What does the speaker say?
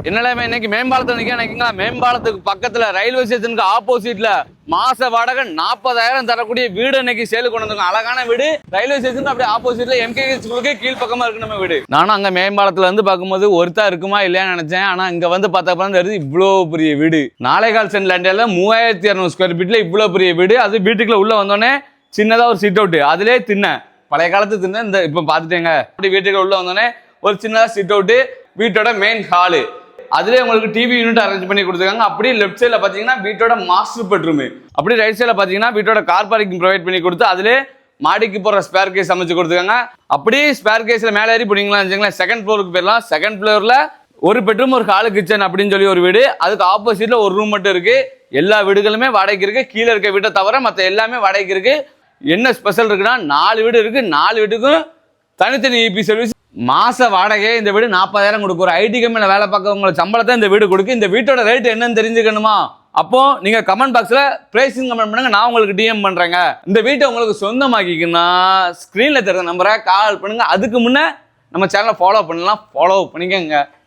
என்னடா இன்னைக்கு மேம்பாலத்தில் நிற்க மேம்பாலத்துக்கு பக்கத்துல ரயில்வே ஸ்டேஷனுக்கு ஆப்போசிட்ல மாச வாடகை 40,000 தரக்கூடிய வீடு இன்னைக்கு சேலு கொண்டு வந்திருக்கோம். அழகான வீடு, ரயில்வே ஸ்டேஷனுக்கு அப்படியே ஆப்போசிட்ல எம்கேகே ஸ்கூலுக்கு கீழ் பக்கமா இருக்கு நம்ம வீடு. நானும் அங்க மேம்பாலத்துல வந்து பார்க்கும்போது ஒருத்தா இருக்குமா இல்லையான்னு நினைச்சேன். ஆனா இங்க வந்து பார்த்தப்ப தெரியுது இவ்வளோ பெரிய வீடு. 4.25 சென்ட் லேண்டில் 3200 ஸ்கொயர் ஃபீட்ல இவ்வளோ பெரிய வீடு. அது வீட்டுக்குள்ள உள்ள வந்தோடனே சின்னதா ஒரு சிட் அவுட், அதுலேயே தின்ன பழைய காலத்து தின்ன இந்த இப்போ பார்த்துட்டேங்க. அப்படி வீட்டுக்குள்ள உள்ள வந்தோடனே ஒரு சின்னதா சிட் அவுட், வீட்டோட மெயின் ஹாலு, அதுலேயே உங்களுக்கு டிவி யூனிட் அரேஞ்ச் பண்ணி கொடுத்துருக்காங்க. அப்படியே லெஃப்ட் சைடில் பார்த்தீங்கன்னா வீட்டோட மாஸ்டர் பெட்ரூம், அப்படியே ரைட் சைடில் பார்த்தீங்கன்னா வீட்டோட கார் பார்க்கிங் ப்ரொவைட் பண்ணி கொடுத்து அதிலே மாடிக்கு போகிற ஸ்பேர் கேஸ் அமைச்சு கொடுத்துருக்காங்க. அப்படியே ஸ்பேர் கேஸில் மேலே ஏறி போனீங்களா வச்சுங்களேன், செகண்ட் ஃப்ளோருக்கு போயிடலாம். செகண்ட் ஃப்ளோரில் ஒரு பெட்ரூம் ஒரு ஹாலு கிச்சன் அப்படின்னு சொல்லி ஒரு வீடு, அதுக்கு ஆப்போசிட்ல ஒரு ரூம் மட்டும் இருக்கு. எல்லா வீடுகளுமே வாடகைக்கு இருக்கு, கீழே இருக்க வீட்டை தவிர மற்ற எல்லாமே வாடகைக்கு இருக்கு. என்ன ஸ்பெஷல் இருக்குன்னா 4 வீடு இருக்கு, 4 வீட்டுக்கும் தனித்தனி இபி சர்வீஸ். மாச வாடகை இந்த வீடு 40,000 கொடுக்கும். ஒரு ஐடி கம்பெனியில் வேலை பார்க்கறவங்களுக்கு சம்பளத்தை இந்த வீடு கொடுக்கு. இந்த வீட்டோட ரேட் என்னன்னு தெரிஞ்சுக்கணுமா? அப்போ நீங்க கமெண்ட் பாக்ஸ்ல பிரைசிங் கமெண்ட் பண்ணுங்க, நான் உங்களுக்கு டிஎம் பண்றேங்க. இந்த வீட்டை உங்களுக்கு சொந்தமாக்கிக்கணும்னா ஸ்கிரீன்ல தெரியுற நம்பரை கால் பண்ணுங்க. அதுக்கு முன்ன நம்ம சேனலை ஃபாலோ பண்ணலாம், ஃபாலோ பண்ணிக்கங்க.